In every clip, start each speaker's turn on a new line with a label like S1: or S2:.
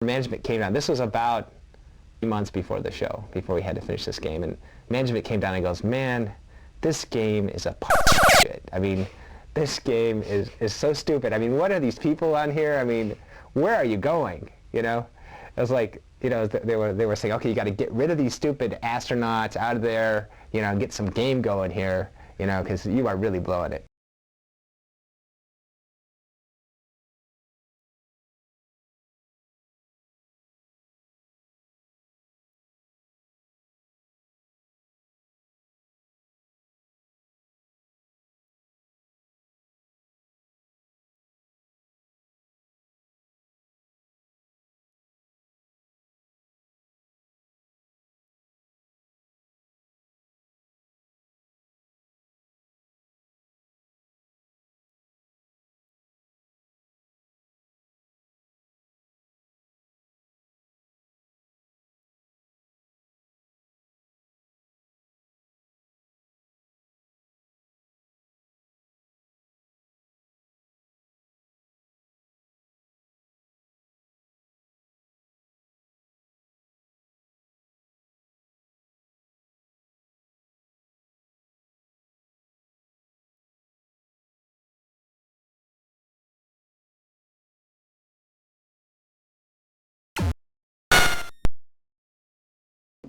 S1: Management came down. This was about 3 months before the show, before we had to finish this game, and management came down and goes, "Man, this game is a shit. I mean, this game is so stupid. I mean, what are these people on here? I mean, where are you going?" You know, it was like, you know, they were saying, "Okay, you got to get rid of these stupid astronauts out of there. You know, get some game going here. You know, because you are really blowing it."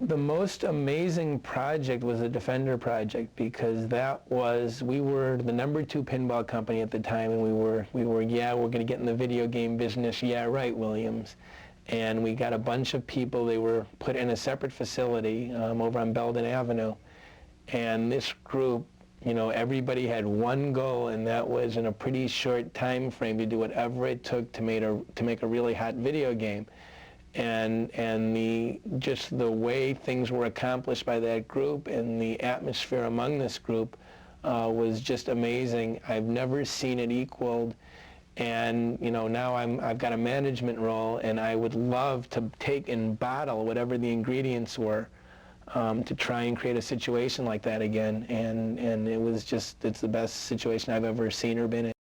S2: The most amazing project was the Defender project, because that was, we were the #2 pinball company at the time, and we were yeah, we're going to get in the video game business. Yeah, right, Williams. And we got a bunch of people. They were put in a separate facility over on Belden Avenue, and this group, you know, everybody had one goal, and that was in a pretty short time frame to do whatever it took to make a really hot video game. And just the way things were accomplished by that group and the atmosphere among this group was just amazing. I've never seen it equaled. And you know, now I've got a management role, and I would love to take and bottle whatever the ingredients were to try and create a situation like that again. And it was just, it's the best situation I've ever seen or been in.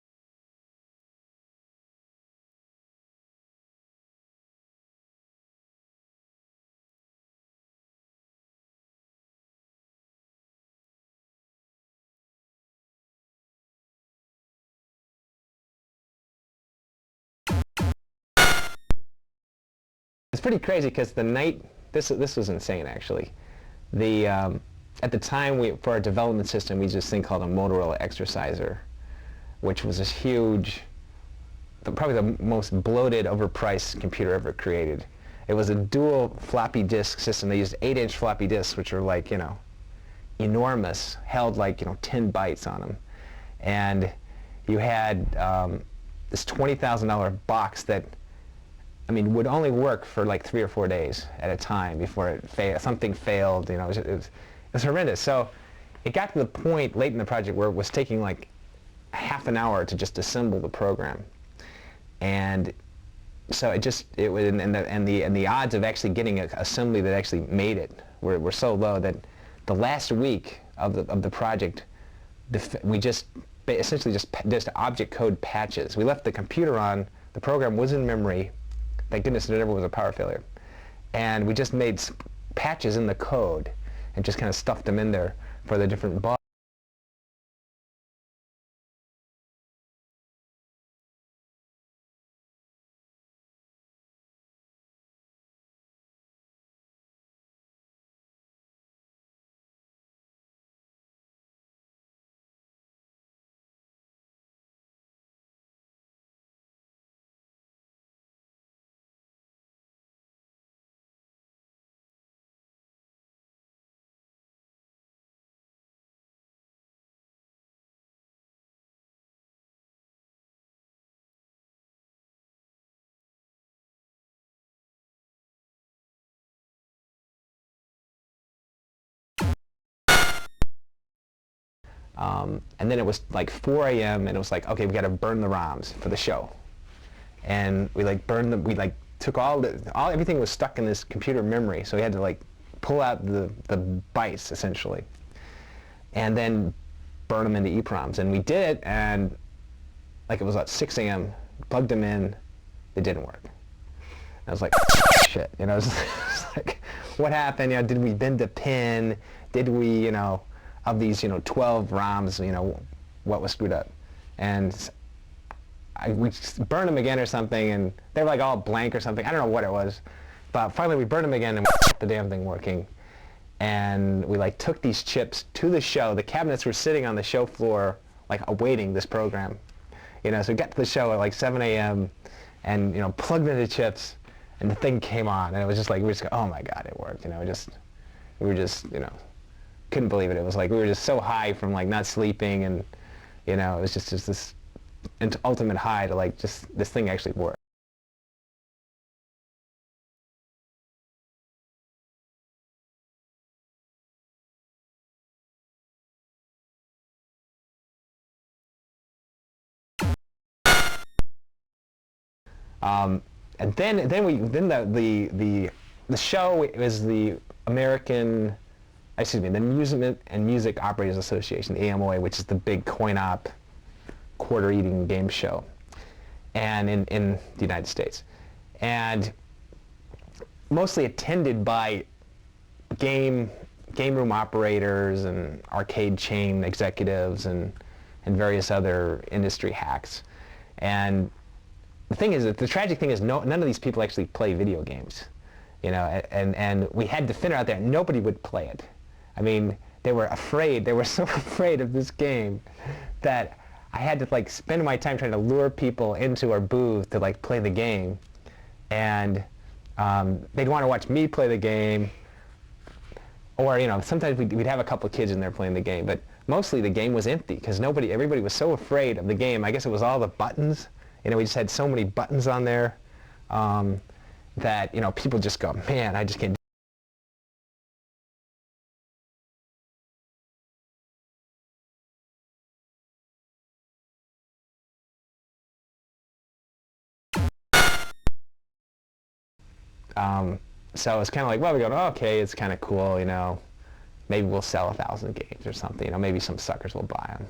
S1: It's pretty crazy because the night, this was insane actually. At the time, for our development system, we used this thing called a Motorola Exerciser, which was this huge, probably the most bloated, overpriced computer ever created. It was a dual floppy disk system. They used 8-inch floppy disks, which are like, you know, enormous, held like, you know, 10 bytes on them. And you had this $20,000 box that, I mean, would only work for like 3 or 4 days at a time before something failed. You know, it was horrendous. So it got to the point late in the project where it was taking like half an hour to just assemble the program, and so it was, and the odds of actually getting an assembly that actually made it were so low that the last week of the project, we just essentially just object code patches. We left the computer on. The program was in memory. Thank goodness there never was a power failure. And we just made patches in the code and just kind of stuffed them in there for the different bugs. And then it was like 4 a.m. and it was like, okay, we got to burn the ROMs for the show. And we like burned them. We like took everything was stuck in this computer memory, so we had to like pull out the bytes essentially, and then burn them into EEPROMs. And we did it, and like it was at 6 a.m. Plugged them in, they didn't work. I was like, shit, you know, it's like, what happened? You know, did we bend a pin? Did we, you know, of these, you know, 12 ROMs, you know, what was screwed up? And we burned them again or something, and they were like all blank or something. I don't know what it was, but finally we burned them again and we got the damn thing working. And we like took these chips to the show. The cabinets were sitting on the show floor, like awaiting this program. You know, so we got to the show at like 7 a.m. and, you know, plugged in the chips, and the thing came on, and it was just like, we just go, oh my God, it worked. You know, we were just, you know, couldn't believe it. It was like we were just so high from like not sleeping, and, you know, it was just this ultimate high to like just this thing actually worked. And then the show is the American, excuse me, the Amusement and Music Operators Association, the AMOA, which is the big coin-op, quarter-eating game show, and in the United States, and mostly attended by game room operators and arcade chain executives and various other industry hacks. And the thing is that the tragic thing is none of these people actually play video games, you know, and we had Defender out there. Nobody would play it. I mean, they were afraid. They were so afraid of this game that I had to like spend my time trying to lure people into our booth to like play the game, and they'd want to watch me play the game, or, you know, sometimes we'd have a couple of kids in there playing the game, but mostly the game was empty because everybody was so afraid of the game. I guess it was all the buttons. You know, we just had so many buttons on there that, you know, people just go, man, I just can't. So it's kind of like, well, we go, oh, okay, it's kind of cool, you know, maybe we'll sell 1,000 games or something, you know, maybe some suckers will buy them.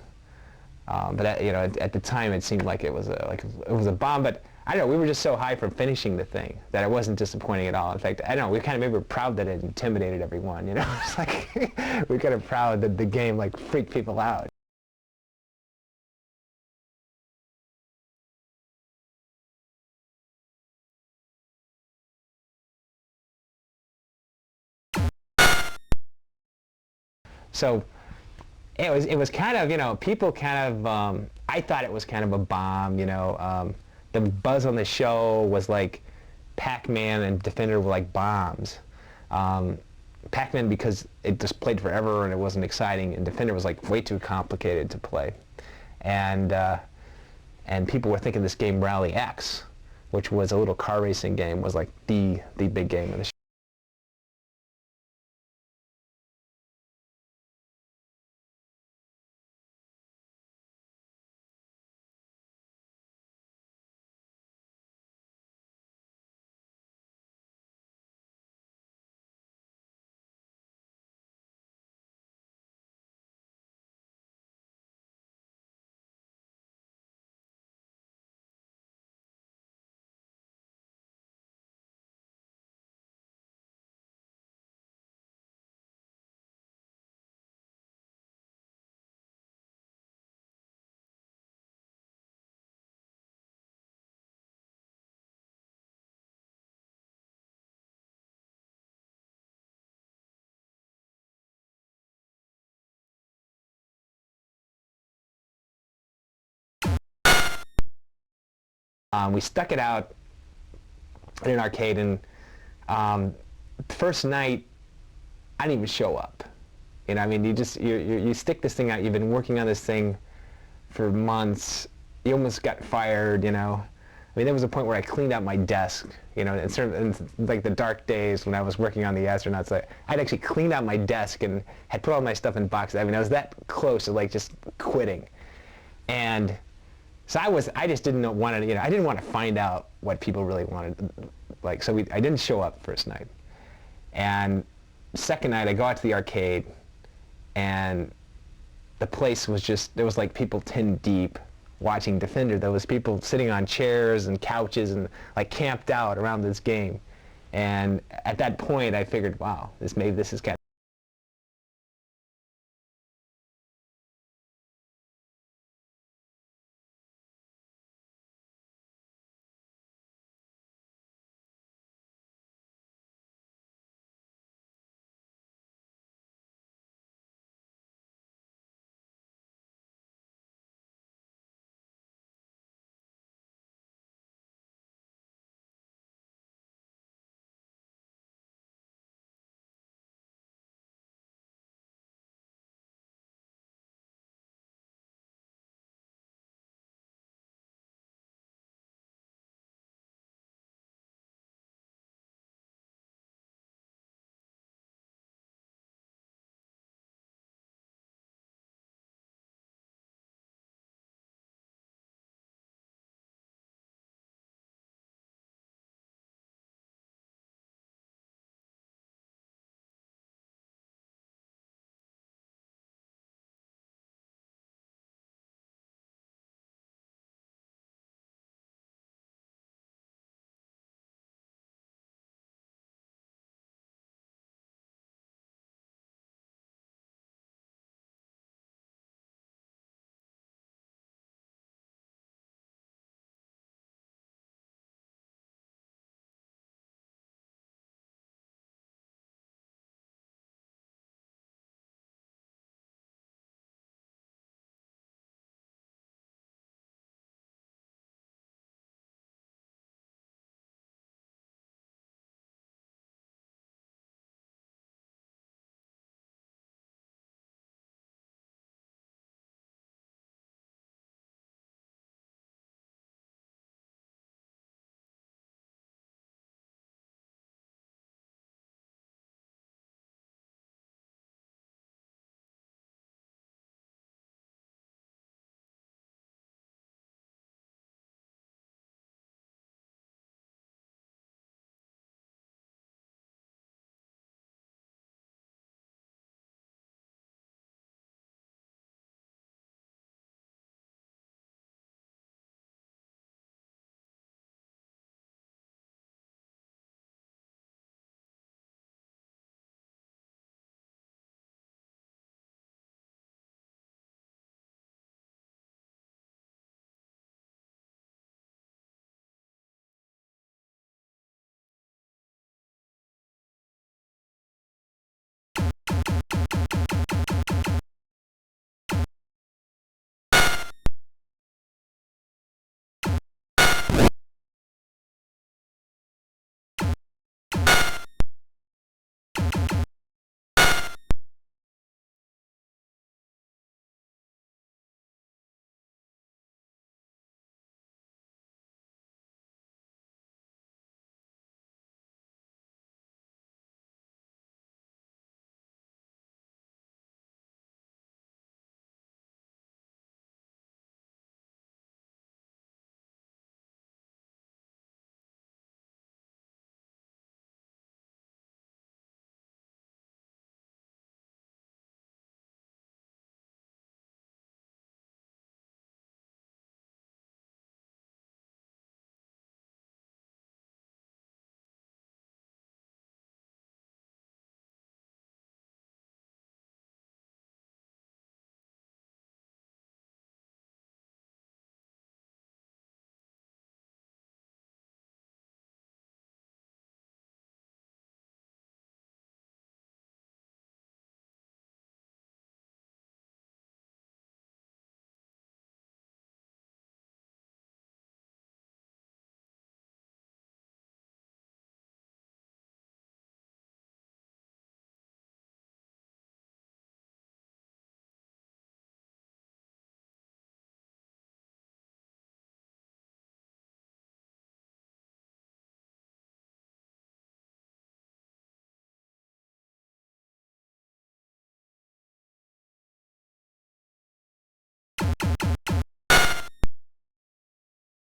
S1: But you know, at the time, it seemed like it was a bomb. But I don't know, we were just so high from finishing the thing that it wasn't disappointing at all. In fact, I don't know, we kind of maybe were proud that it intimidated everyone. You know, it's like we were kind of proud that the game like freaked people out. So it was kind of, you know, people kind of, I thought it was kind of a bomb, you know. The buzz on the show was like Pac-Man and Defender were like bombs. Pac-Man because it just played forever and it wasn't exciting, and Defender was like way too complicated to play. And people were thinking this game Rally X, which was a little car racing game, was like the big game of the show. We stuck it out in an arcade, and the first night, I didn't even show up. You know, I mean, you stick this thing out. You've been working on this thing for months. You almost got fired. You know, I mean, there was a point where I cleaned out my desk. You know, in like the dark days when I was working on the astronauts, I'd actually cleaned out my desk and had put all my stuff in boxes. I mean, I was that close to like just quitting, and so I just didn't want to, you know, I didn't want to find out what people really wanted. Like, so I didn't show up first night. And second night, I go out to the arcade, and the place was just, there was like people 10 deep, watching Defender. There was people sitting on chairs and couches and like camped out around this game. And at that point, I figured, wow, maybe this is kind of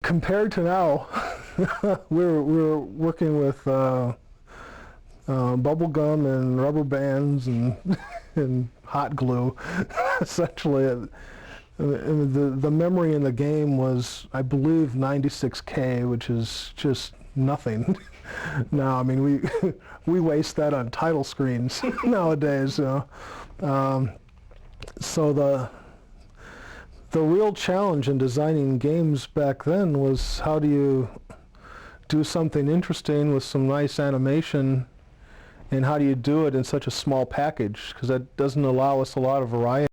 S3: compared to now, we're working with bubble gum and rubber bands and and hot glue, essentially. the memory in the game was, I believe, 96K, which is just nothing. Now, I mean, we waste that on title screens nowadays. So the real challenge in designing games back then was, how do you do something interesting with some nice animation, and how do you do it in such a small package? Because that doesn't allow us a lot of variety.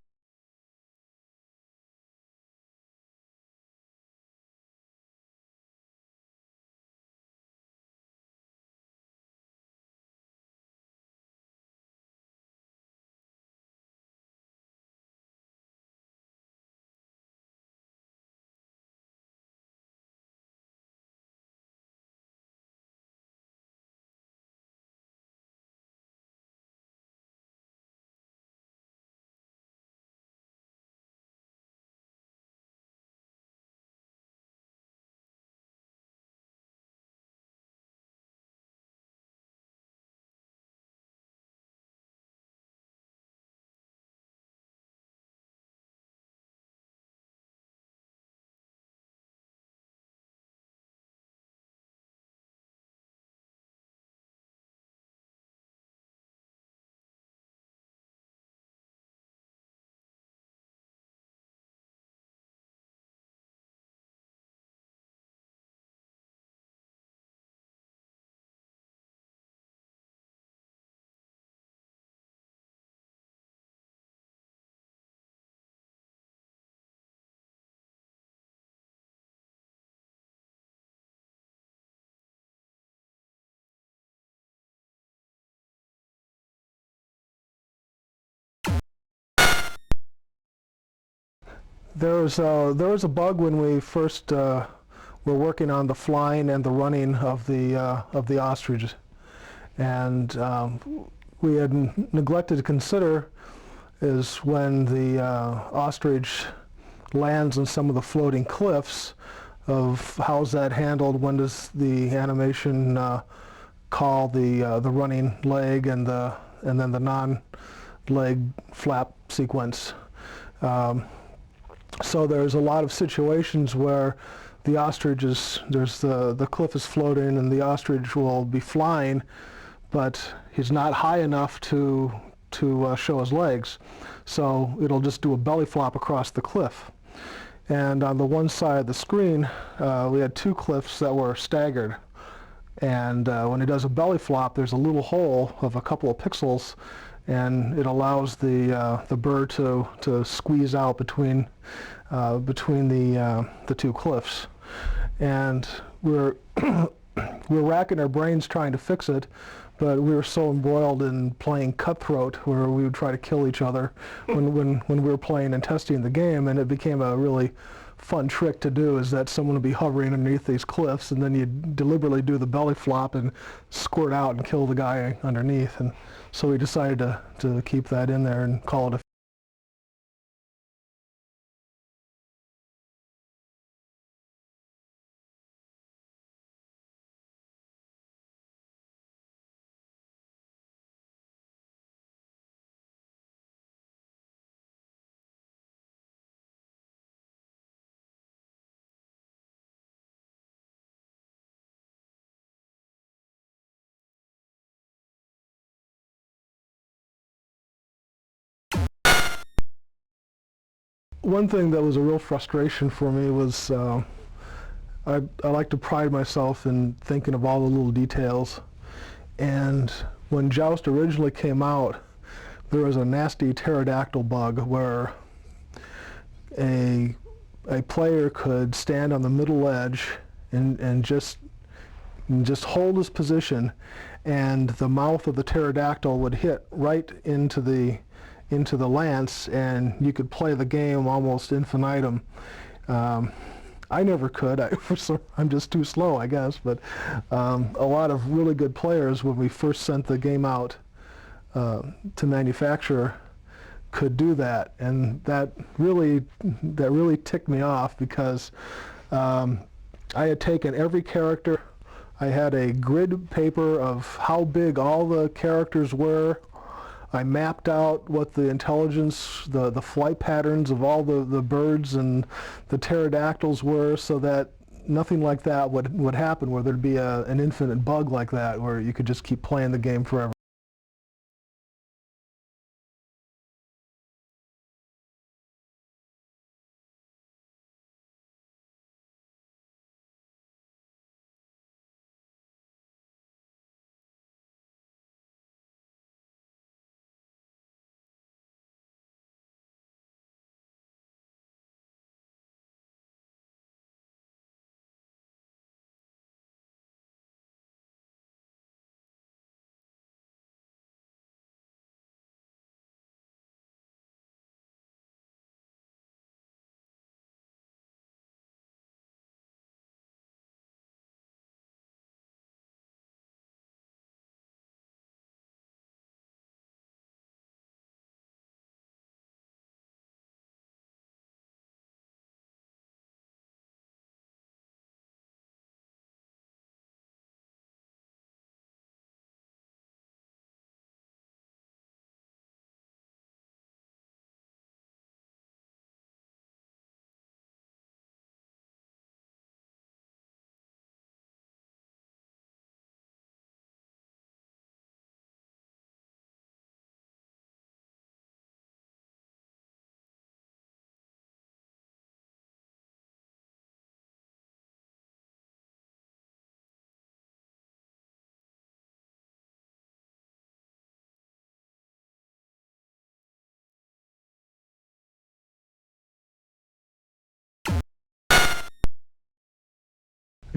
S3: There was a bug when we first were working on the flying and the running of the ostrich, and we had neglected to consider is when the ostrich lands on some of the floating cliffs, of how's that handled. When does the animation call the running leg and then the non-leg flap sequence? So there's a lot of situations where the ostrich is, the cliff is floating and the ostrich will be flying, but he's not high enough to show his legs. So it'll just do a belly flop across the cliff. And on the one side of the screen, we had two cliffs that were staggered. And when it does a belly flop, there's a little hole of a couple of pixels, and it allows the bird to squeeze out between the two cliffs. And we're racking our brains trying to fix it, but we were so embroiled in playing Cutthroat, where we would try to kill each other when we were playing and testing the game, and it became a really fun trick to do, is that someone would be hovering underneath these cliffs, and then you'd deliberately do the belly flop and squirt out and kill the guy underneath. And so we decided to keep that in there and call it a One thing that was a real frustration for me was I like to pride myself in thinking of all the little details. And when Joust originally came out, there was a nasty pterodactyl bug where a player could stand on the middle edge and just hold his position, and the mouth of the pterodactyl would hit right into the lance, and you could play the game almost infinitum. I never could. I'm just too slow, I guess. But a lot of really good players, when we first sent the game out to manufacture, could do that, and that really ticked me off, because I had taken every character. I had a grid paper of how big all the characters were. I mapped out what the intelligence, the flight patterns of all the birds and the pterodactyls were, so that nothing like that would happen, where there'd be an infinite bug like that, where you could just keep playing the game forever.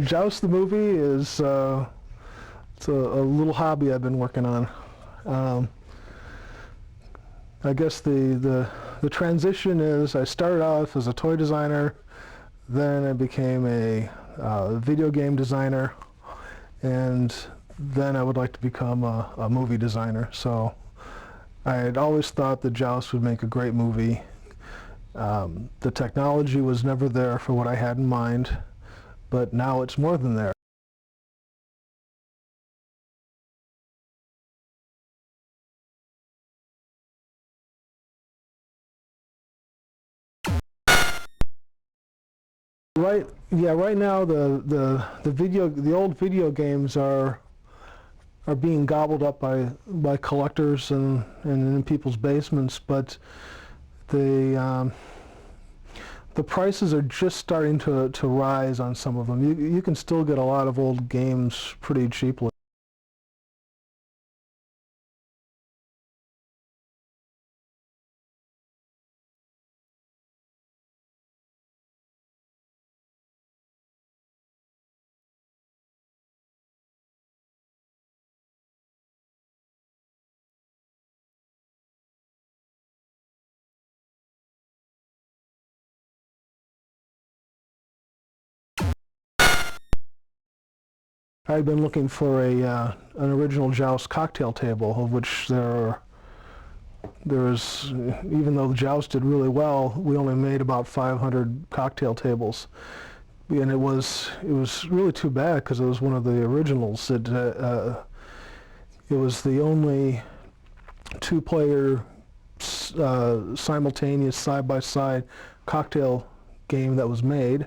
S3: Joust the movie is it's a little hobby I've been working on. I guess the transition is I started off as a toy designer, then I became a video game designer, and then I would like to become a movie designer. So I had always thought that Joust would make a great movie. The technology was never there for what I had in mind, but now it's more than there. Right, yeah. Right now, the old video games are being gobbled up by collectors and in people's basements, but the the prices are just starting to rise on some of them. You can still get a lot of old games pretty cheaply. I've been looking for an original Joust cocktail table, of which there is, even though Joust did really well, we only made about 500 cocktail tables, and it was really too bad because it was one of the originals. It was the only two-player simultaneous side-by-side cocktail game that was made,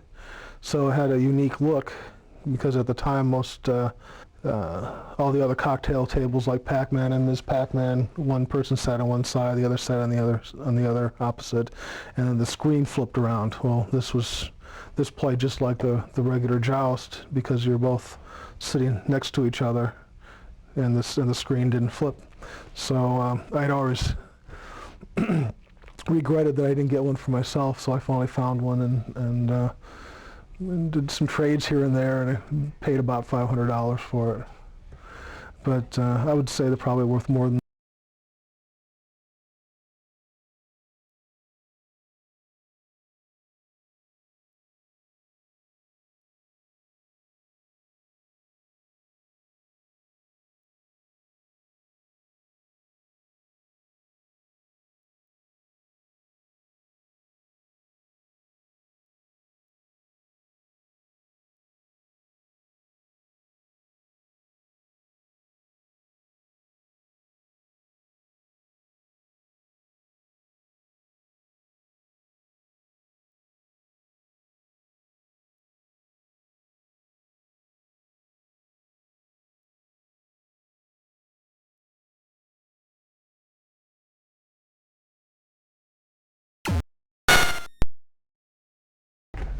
S3: so it had a unique look, because at the time most all the other cocktail tables like Pac-Man and Ms. Pac-Man, one person sat on one side, the other sat on the other opposite, and then the screen flipped around. Well, this played just like the regular Joust, because you're both sitting next to each other, and the screen didn't flip. So I'd always regretted that I didn't get one for myself. So I finally found one and did some trades here and there, and I paid about $500 for it. But I would say they're probably worth more than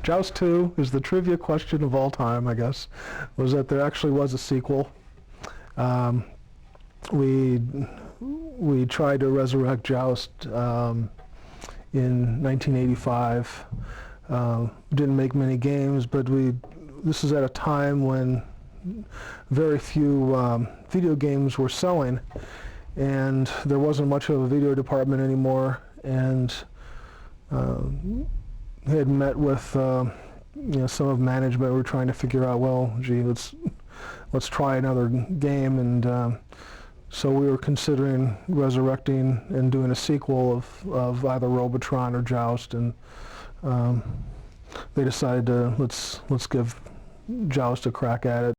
S3: Joust 2 is the trivia question of all time, I guess, was that there actually was a sequel. We tried to resurrect Joust in 1985. Didn't make many games, but this is at a time when very few video games were selling, and there wasn't much of a video department anymore, and had met with some of management. We were trying to figure out, well, gee, let's try another game, and so we were considering resurrecting and doing a sequel of either Robotron or Joust, and they decided to let's give Joust a crack at it.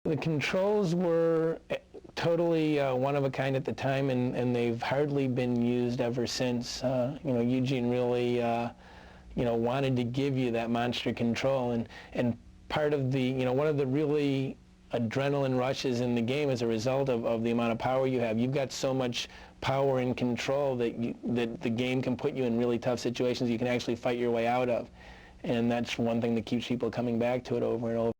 S2: The controls were totally one of a kind at the time, and they've hardly been used ever since. Eugene really wanted to give you that monster control, and part of the, one of the really adrenaline rushes in the game as a result of the amount of power you have. You've got so much power and control that the game can put you in really tough situations you can actually fight your way out of. And that's one thing that keeps people coming back to it over and over.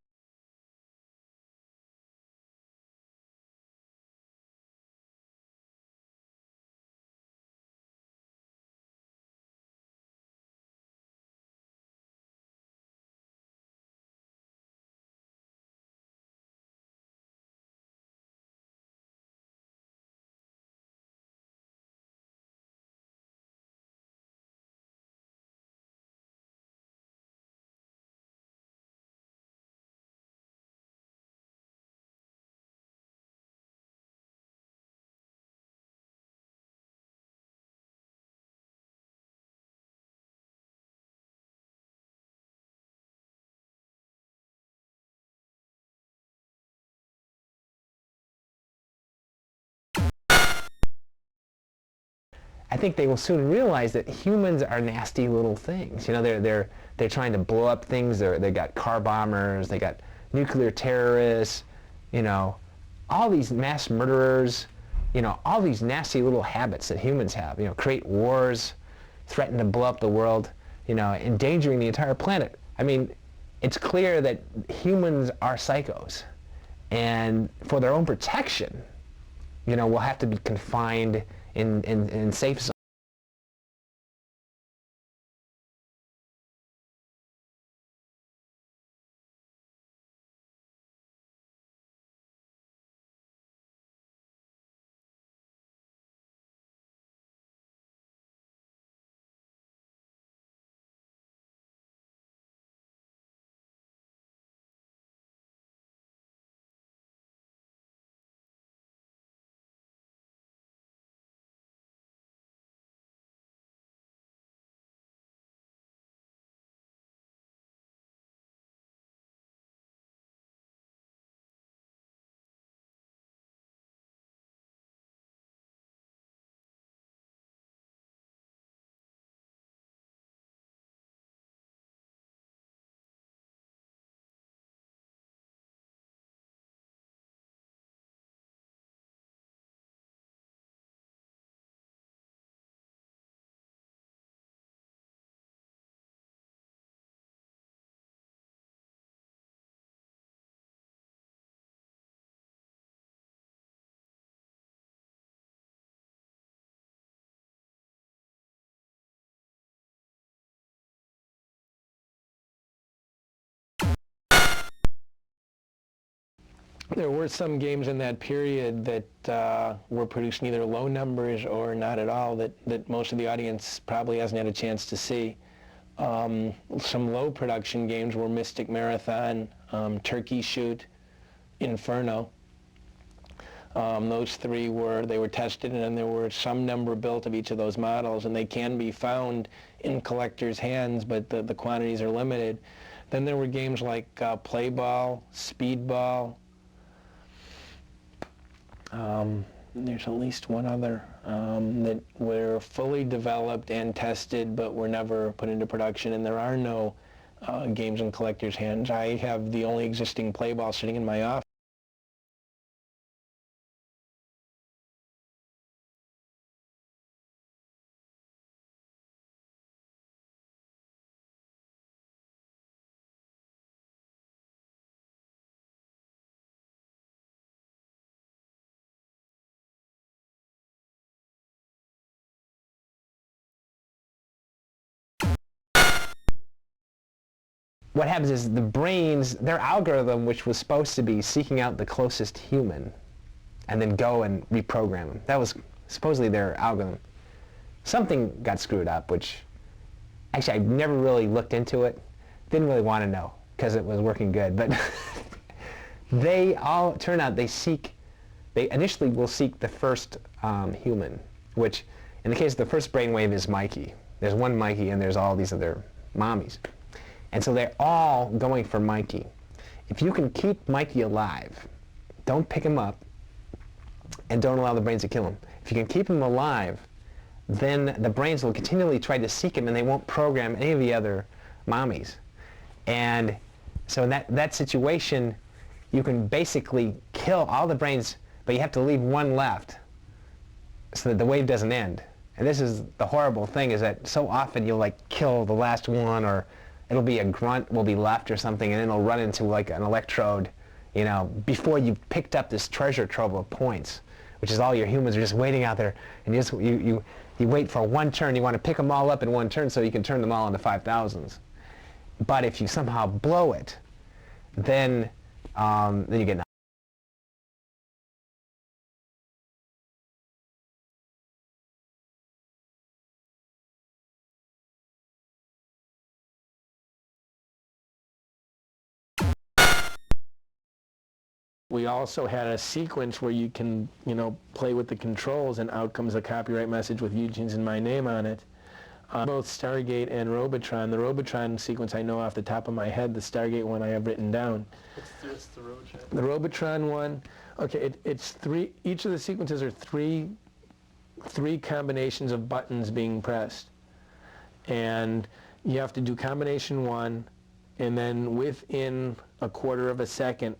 S1: I think they will soon realize that humans are nasty little things. You know, they're trying to blow up things. They got car bombers. They got nuclear terrorists. You know, all these mass murderers. You know, all these nasty little habits that humans have. You know, create wars, threaten to blow up the world. You know, endangering the entire planet. I mean, it's clear that humans are psychos, and for their own protection, you know, we'll have to be confined in safe zones.
S2: There were some games in that period that were producing either low numbers or not at all that most of the audience probably hasn't had a chance to see. Some low production games were Mystic Marathon, Turkey Shoot, Inferno. Those three were tested, and there were some number built of each of those models, and they can be found in collectors' hands, but the quantities are limited. Then there were games like Play Ball, Speedball. There's at least one other that were fully developed and tested but were never put into production, and there are no games in collectors' hands. I have the only existing Play Ball sitting in my office.
S1: What happens is the brains, their algorithm, which was supposed to be seeking out the closest human and then go and reprogram them. That was supposedly their algorithm. Something got screwed up, which actually I never really looked into it. Didn't really want to know because it was working good. But they all, turn out they initially will seek the first human, which in the case of the first brainwave is Mikey. There's one Mikey and there's all these other mommies. And so they're all going for Mikey. If you can keep Mikey alive, don't pick him up and don't allow the brains to kill him. If you can keep him alive, then the brains will continually try to seek him and they won't program any of the other mommies. And so in that situation, you can basically kill all the brains, but you have to leave one left so that the wave doesn't end. And this is the horrible thing, is that so often you'll like kill the last one, or it'll be a grunt will be left or something, and then it'll run into like an electrode, you know, before you've picked up this treasure trove of points, which is all your humans are just waiting out there, and you wait for one turn. You want to pick them all up in one turn so you can turn them all into 5,000s. But if you somehow blow it, then you get.
S2: We also had a sequence where you can, you know, play with the controls, and out comes a copyright message with Eugene's and my name on it. Both Stargate and Robotron. The Robotron sequence I know off the top of my head. The Stargate one I have written down.
S4: What's the Robotron?
S2: The Robotron one, okay, it's three. Each of the sequences are three 3 combinations of buttons being pressed. And you have to do combination 1, and then within a quarter of a second,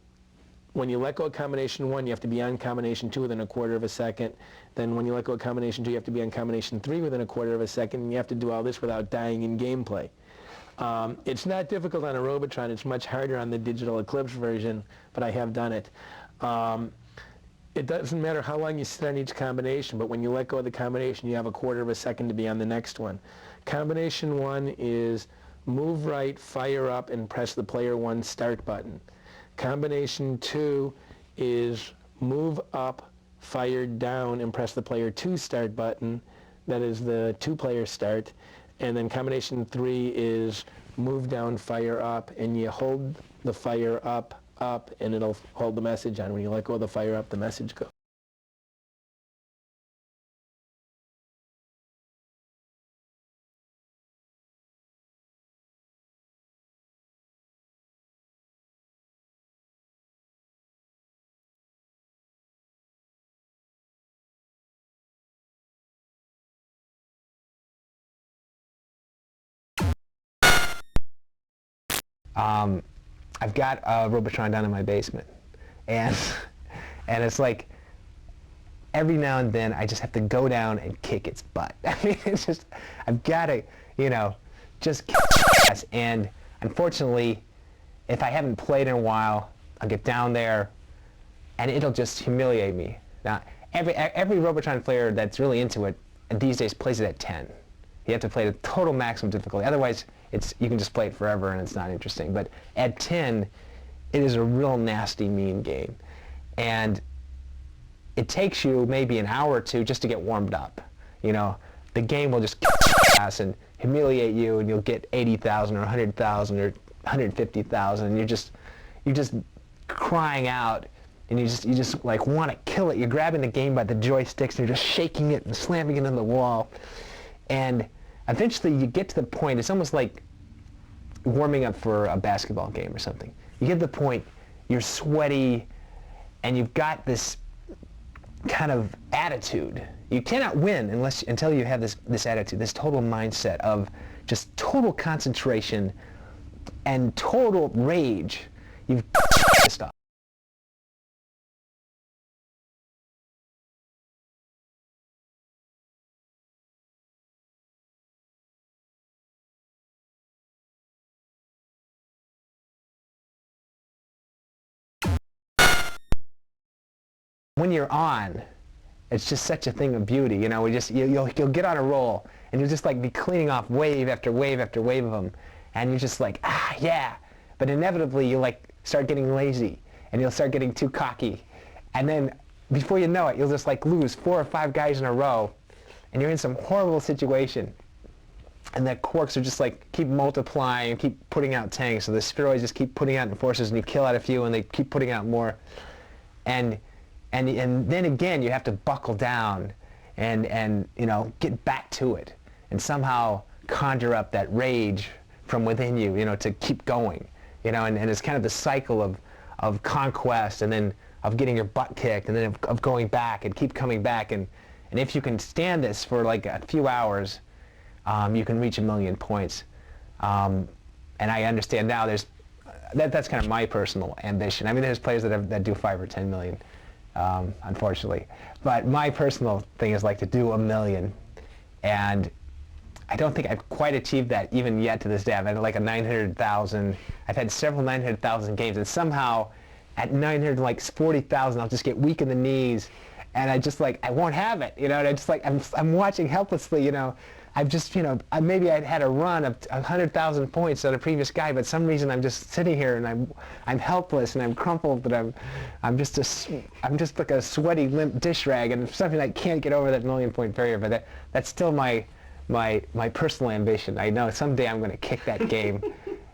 S2: when you let go of combination 1, you have to be on combination 2 within a quarter of a second. Then when you let go of combination 2, you have to be on combination 3 within a quarter of a second, and you have to do all this without dying in gameplay. It's not difficult on a Robotron. It's much harder on the Digital Eclipse version, but I have done it. It doesn't matter how long you sit on each combination, but when you let go of the combination, you have a quarter of a second to be on the next one. Combination 1 is move right, fire up, and press the player 1 start button. Combination 2 is move up, fire down, and press the player 2 start button. That is the 2-player start. And then combination 3 is move down, fire up, and you hold the fire up, and it'll hold the message on. When you let go of the fire up, the message goes.
S1: I've got a Robotron down in my basement, and it's like every now and then I just have to go down and kick its butt. I mean, it's just, I've got to, just kick its ass. And unfortunately, if I haven't played in a while, I'll get down there, and it'll just humiliate me. Now, every Robotron player that's really into it these days plays it at 10. You have to play the total maximum difficulty. Otherwise, you can just play it forever and it's not interesting. But at 10, it is a real nasty, mean game. And it takes you maybe an hour or two just to get warmed up. The game will just kick your ass and humiliate you, and you'll get 80,000 or 100,000 or 150,000, and you're just crying out, and you just like want to kill it. You're grabbing the game by the joysticks and you're just shaking it and slamming it on the wall. And eventually you get to the point, it's almost like warming up for a basketball game or something. You get to the point, you're sweaty, and you've got this kind of attitude. You cannot win until you have this attitude, this total mindset of just total concentration and total rage. You've got to stop. When you're on, it's just such a thing of beauty. You'll get on a roll, and you'll just like be cleaning off wave after wave after wave of them, and you're just like, yeah. But inevitably, you like start getting lazy, and you'll start getting too cocky, and then before you know it, you'll just like lose 4 or 5 guys in a row, and you're in some horrible situation, and the quarks are just like keep multiplying and keep putting out tanks, so the spheroids just keep putting out enforcers, and you kill out a few, and they keep putting out more, and then again you have to buckle down and get back to it and somehow conjure up that rage from within you, to keep going, and it's kind of the cycle of conquest, and then of getting your butt kicked, and then of going back and keep coming back, and if you can stand this for like a few hours, you can reach 1,000,000 points. And I understand now that's kind of my personal ambition. I mean, there's players that do 5 or 10 million. Unfortunately. But my personal thing is like to do 1,000,000, and I don't think I've quite achieved that even yet to this day. I've had like a 900,000. I've had several 900,000 games, and somehow at 940,000 I'll just get weak in the knees, and I won't have it, and I just like I'm watching helplessly, I've just, maybe I'd had a run of 100,000 points on a previous guy, but some reason I'm just sitting here and I'm helpless and I'm crumpled, but I'm just like a sweaty, limp dish rag, and something I can't get over that 1,000,000 point barrier. But that's still my personal ambition. I know someday I'm going to kick that game,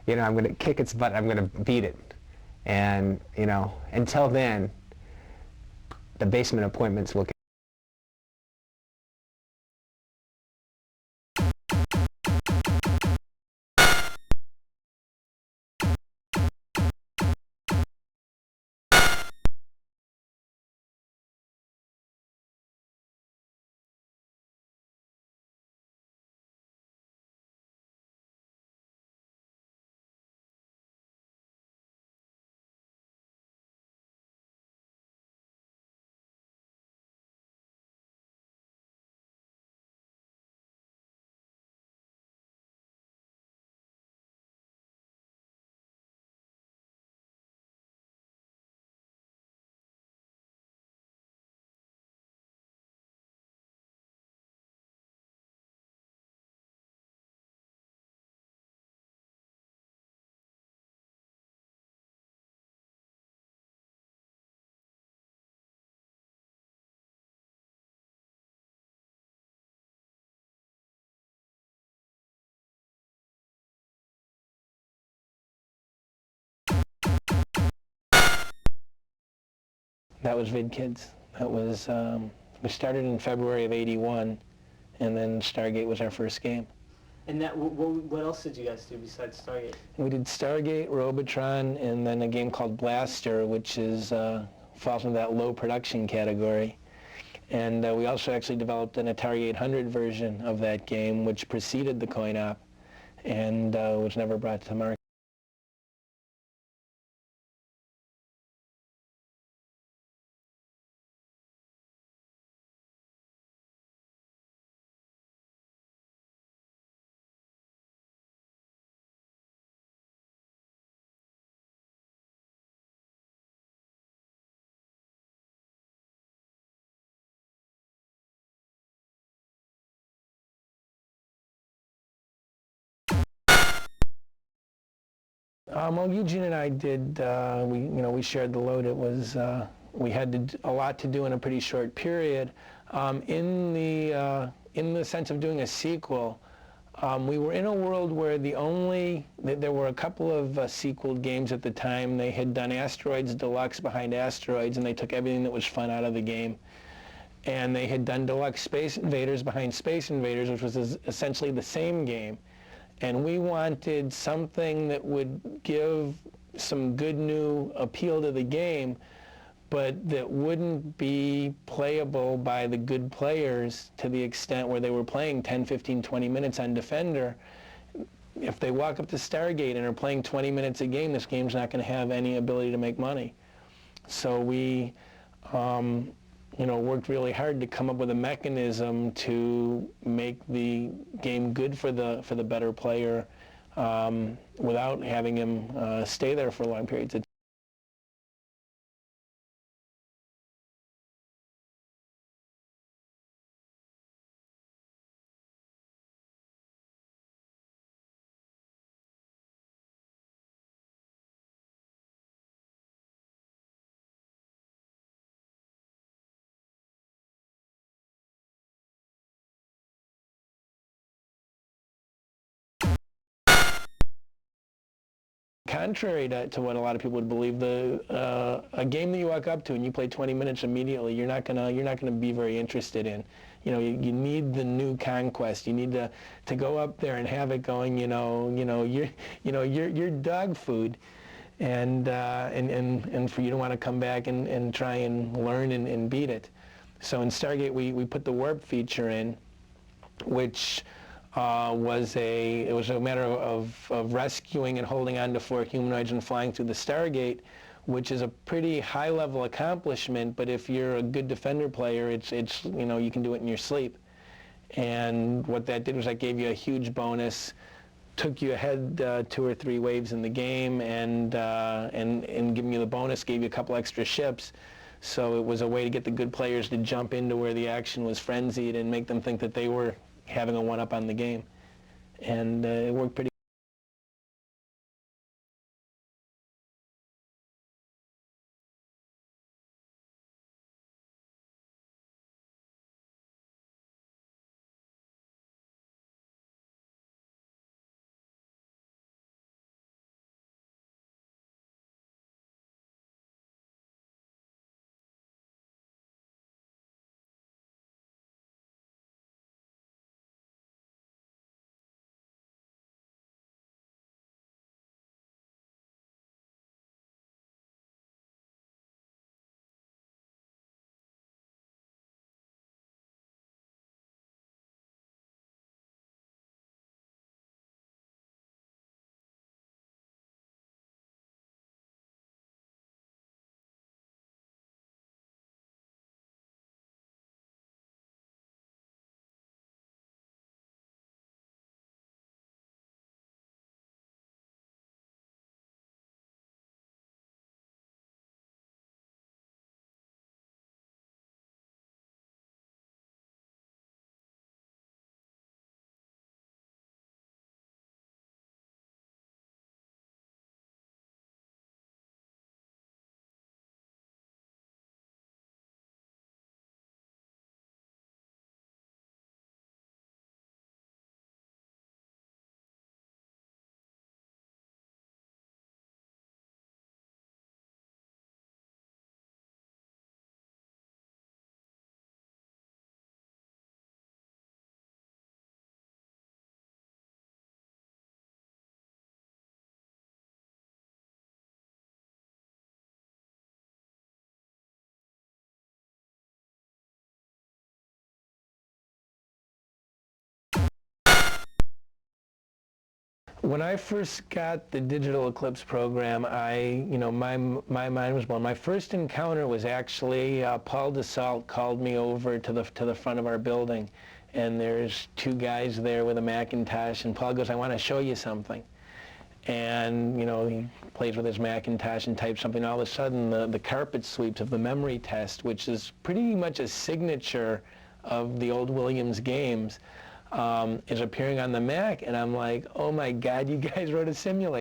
S1: I'm going to kick its butt. I'm going to beat it, and until then, the basement appointments will.
S2: That was VidKids. That was, we started in February of '81, and then Stargate was our first game.
S4: And that, what else did you guys do besides Stargate?
S2: We did Stargate, Robotron, and then a game called Blaster, which is falls into that low production category. And we also actually developed an Atari 800 version of that game, which preceded the coin-op, and was never brought to market. Well, Eugene and I did, we shared the load. It was, we had a lot to do in a pretty short period. In the sense of doing a sequel, we were in a world where there were a couple of sequeled games at the time. They had done Asteroids Deluxe behind Asteroids, and they took everything that was fun out of the game. And they had done Deluxe Space Invaders behind Space Invaders, which was essentially the same game. And we wanted something that would give some good new appeal to the game, but that wouldn't be playable by the good players to the extent where they were playing 10, 15, 20 minutes on Defender. If they walk up to Stargate and are playing 20 minutes a game, this game's not going to have any ability to make money. So we worked really hard to come up with a mechanism to make the game good for the better player without having him stay there for long periods of time. Contrary to what a lot of people would believe, a game that you walk up to and you play 20 minutes immediately, you're not gonna be very interested in. You need the new conquest. You need to go up there and have it going. You're dog food, and for you to want to come back and try and learn and beat it. So in Stargate, we put the warp feature in, which it was a matter of rescuing and holding on to 4 humanoids and flying through the Stargate, which is a pretty high-level accomplishment. But if you're a good Defender player, it's you can do it in your sleep. And what that did was that gave you a huge bonus, took you ahead 2 or 3 waves in the game, and giving you the bonus gave you a couple extra ships. So it was a way to get the good players to jump into where the action was frenzied and make them think that they were having a one-up on the game. And it worked pretty When I first got the Digital Eclipse program, my mind was blown. My first encounter was actually Paul Dassault called me over to the front of our building, and there's two guys there with a Macintosh, and Paul goes, "I want to show you something." And he plays with his Macintosh and types something. All of a sudden, the carpet sweeps of the memory test, which is pretty much a signature of the old Williams games, is appearing on the Mac, and I'm like, oh my God, you guys wrote a simulator.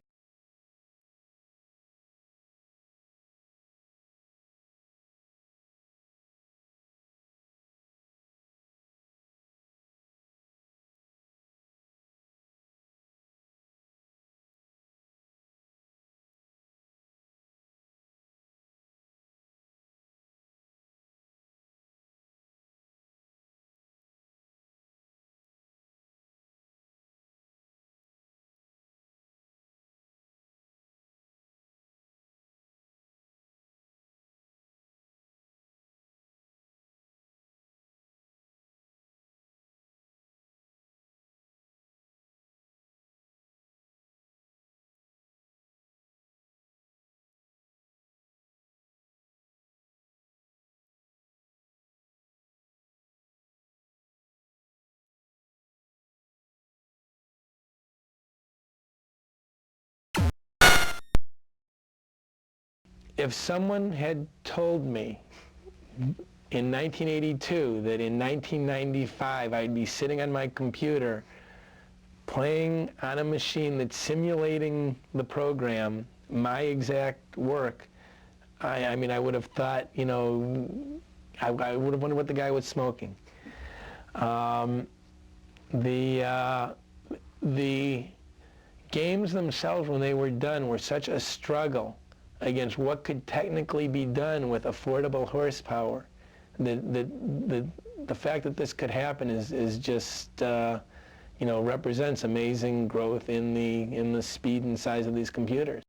S2: If someone had told me in 1982 that in 1995 I'd be sitting on my computer playing on a machine that's simulating the program, my exact work, I mean, I would have thought, I would have wondered what the guy was smoking. The games themselves, when they were done, were such a struggle against what could technically be done with affordable horsepower. The fact that this could happen is just, represents amazing growth in the speed and size of these computers.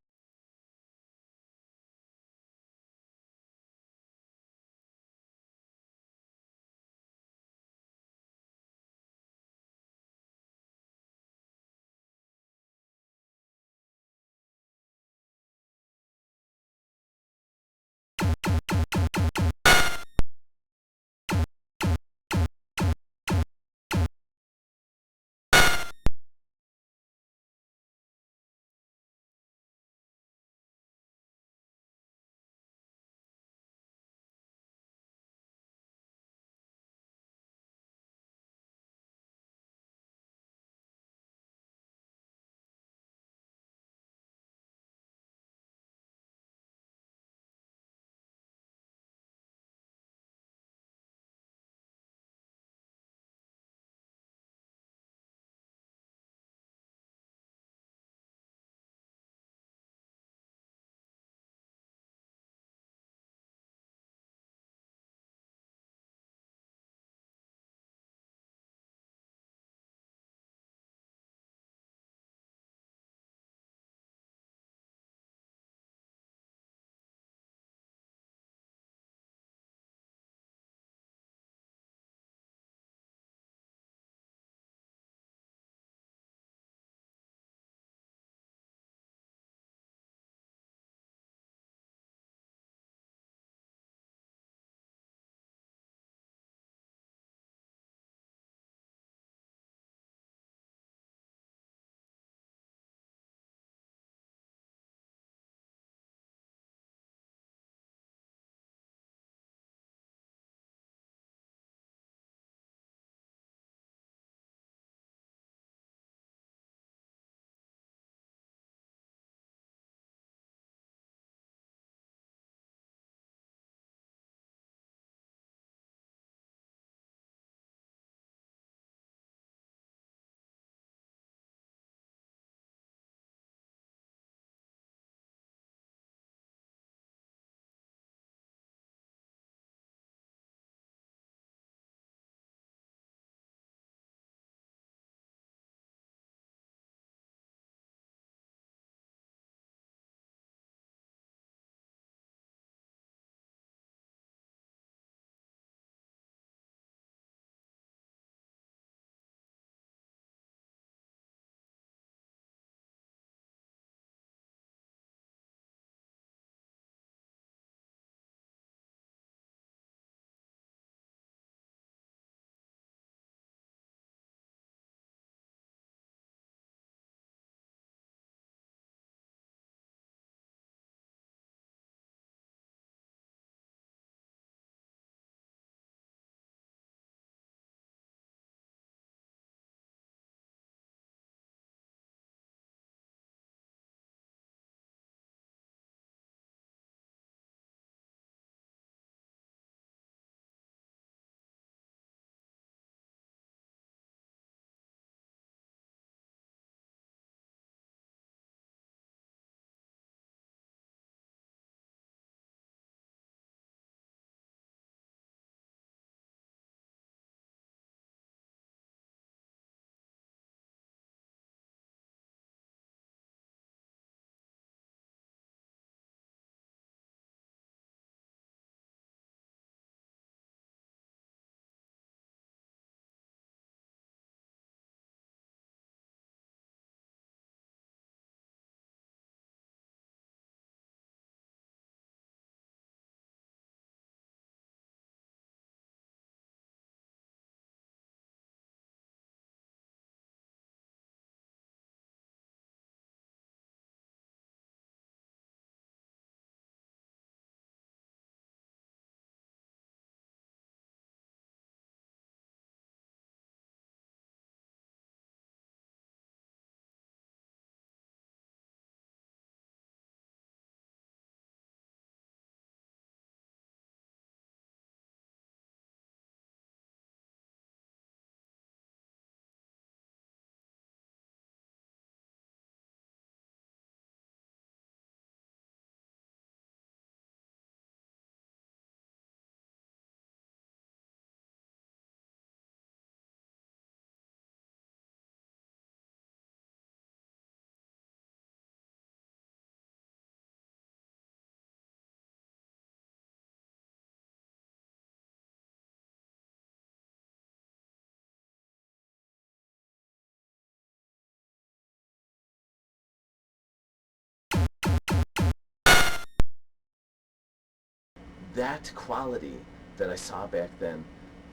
S5: that quality that I saw back then,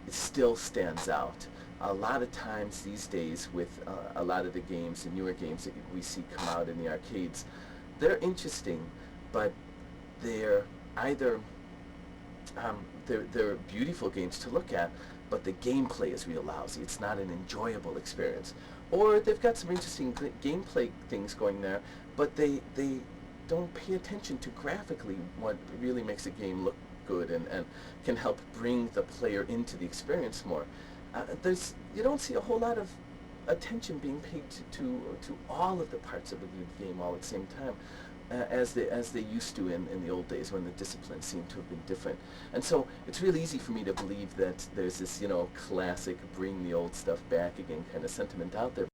S5: it still stands out. A lot of times these days with a lot of the games, the newer games that we see come out in the arcades, they're interesting, but they're either they're beautiful games to look at, but the gameplay is real lousy. It's not an enjoyable experience. Or they've got some interesting gameplay things going there, but they don't pay attention to graphically what really makes a game look good and can help bring the player into the experience more. You don't see a whole lot of attention being paid to all of the parts of a good game all at the same time, as they used to in the old days when the discipline seemed to have been different. And so it's really easy for me to believe that there's this, classic bring the old stuff back again kind of sentiment out there.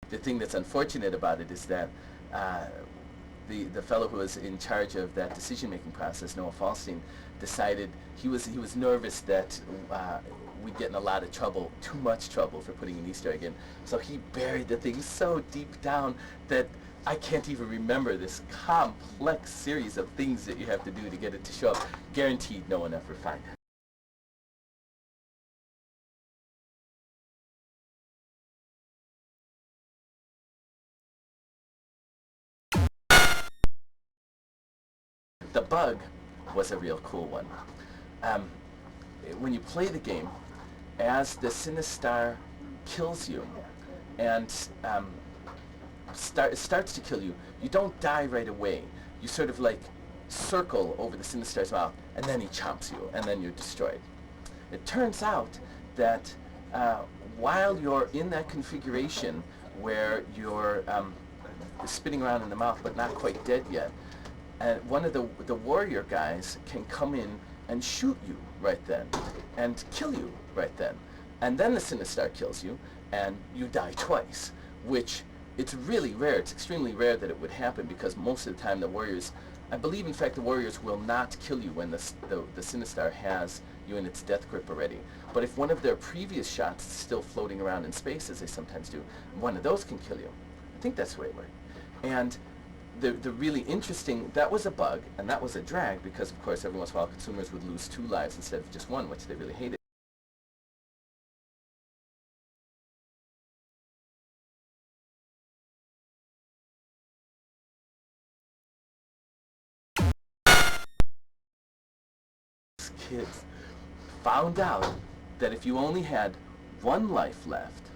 S5: The thing that's unfortunate about it is that the fellow who was in charge of that decision-making process, Noah Falstein, decided he was nervous that we'd get in a lot of trouble, too much trouble, for putting an Easter egg in. So he buried the thing so deep down that I can't even remember this complex series of things that you have to do to get it to show up. Guaranteed no one ever finds it. The bug was a real cool one. When you play the game, as the Sinistar kills you and starts to kill you, you don't die right away. You sort of like circle over the Sinistar's mouth, and then he chomps you, and then you're destroyed. It turns out that while you're in that configuration where you're spinning around in the mouth but not quite dead yet, one of the warrior guys can come in and shoot you right then and kill you right then. And then the Sinistar kills you and you die twice, which it's really rare. It's extremely rare that it would happen, because most of the time the warriors, I believe in fact the warriors will not kill you when the Sinistar has you in its death grip already. But if one of their previous shots is still floating around in space, as they sometimes do, one of those can kill you. I think that's the way it worked. And the really interesting, that was a bug, and that was a drag, because of course every once in a while consumers would lose 2 lives instead of just 1, which they really hated. Kids found out that if you only had 1 life left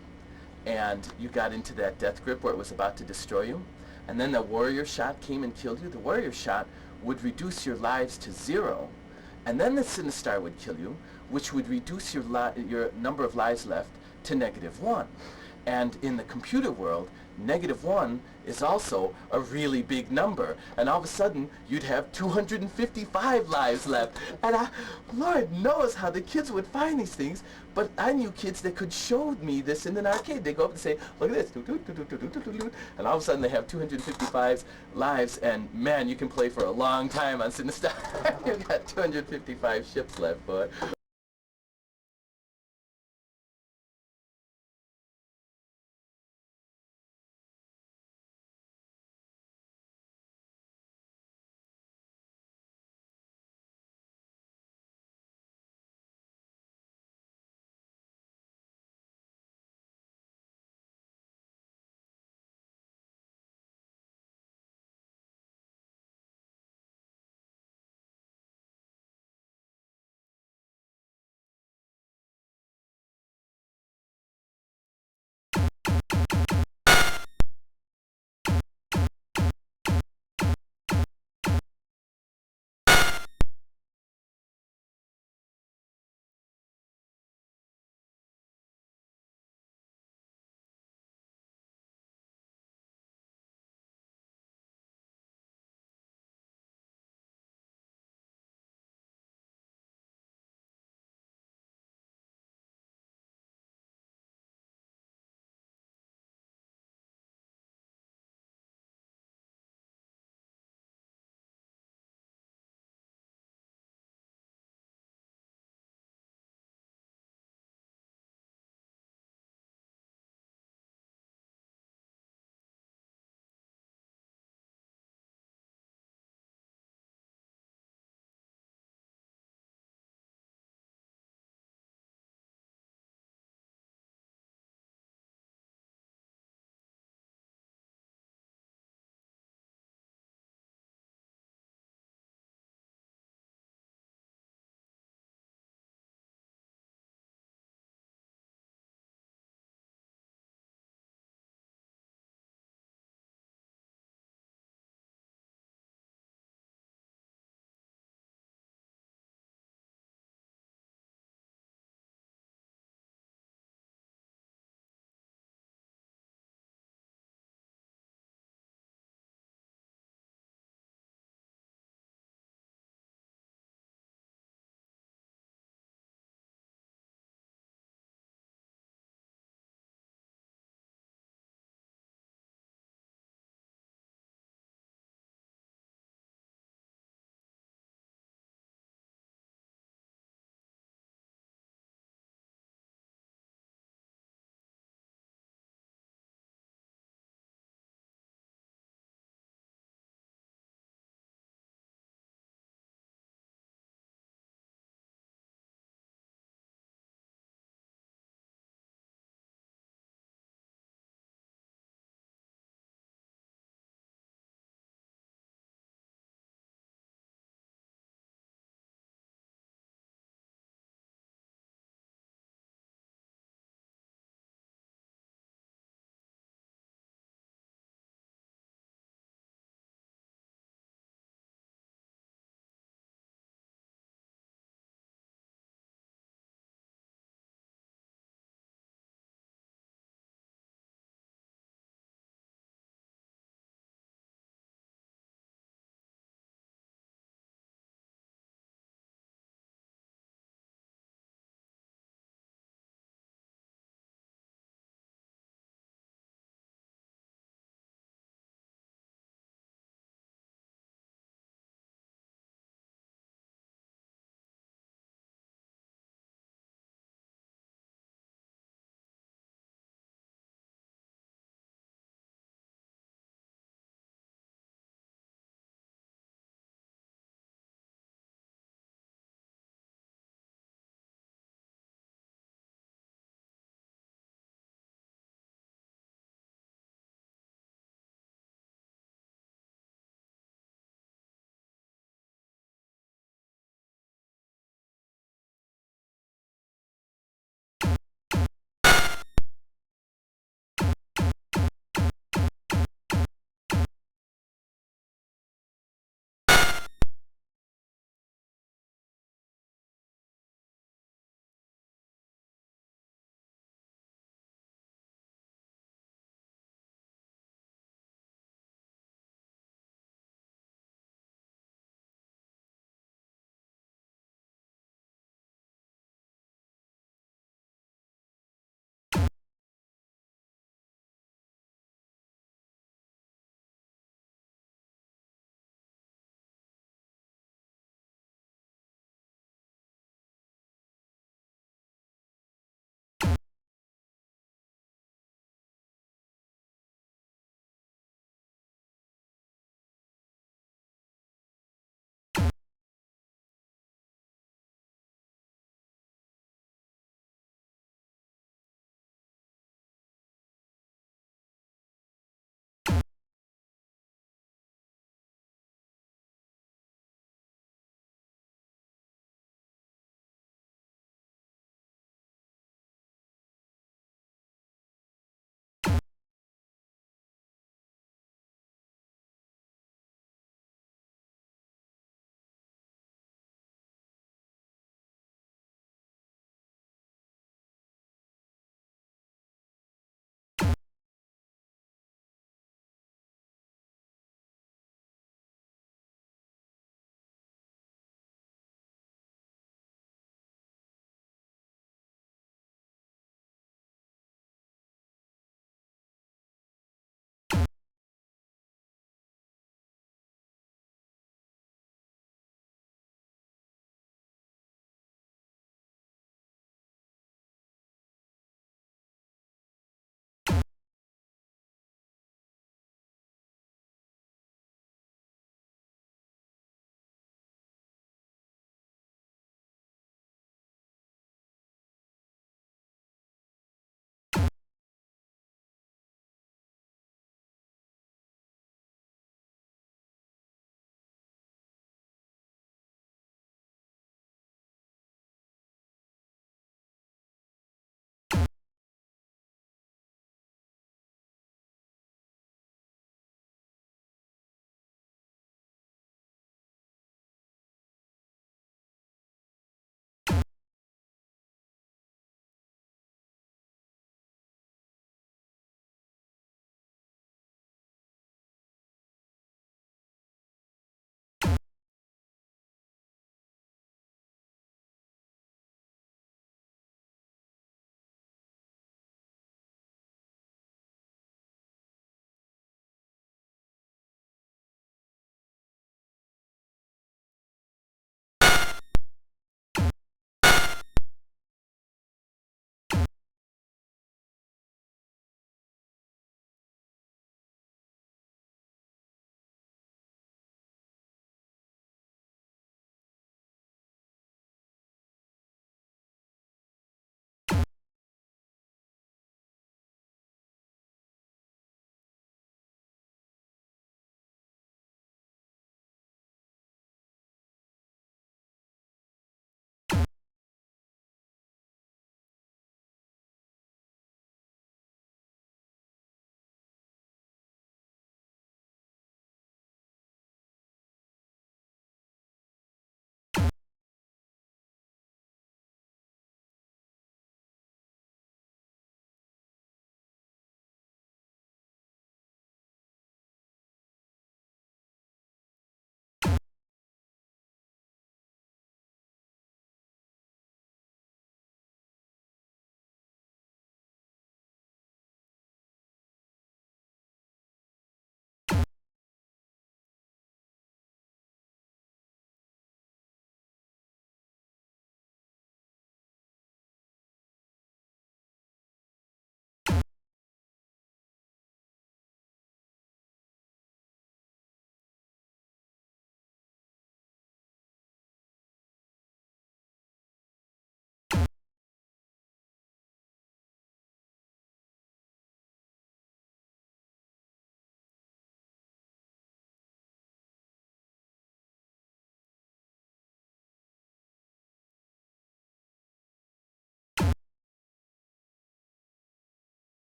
S5: and you got into that death grip where it was about to destroy you, and then the warrior shot came and killed you, the warrior shot would reduce your lives to 0, and then the Sinistar would kill you, which would reduce your number of lives left to -1. And in the computer world, -1 is also a really big number, and all of a sudden you'd have 255 lives left. And Lord knows how the kids would find these things, but I knew kids that could show me this in an arcade. They go up and say, look at this, and all of a sudden they have 255 lives, and man, you can play for a long time on Sinistar. You've got 255 ships left, boy.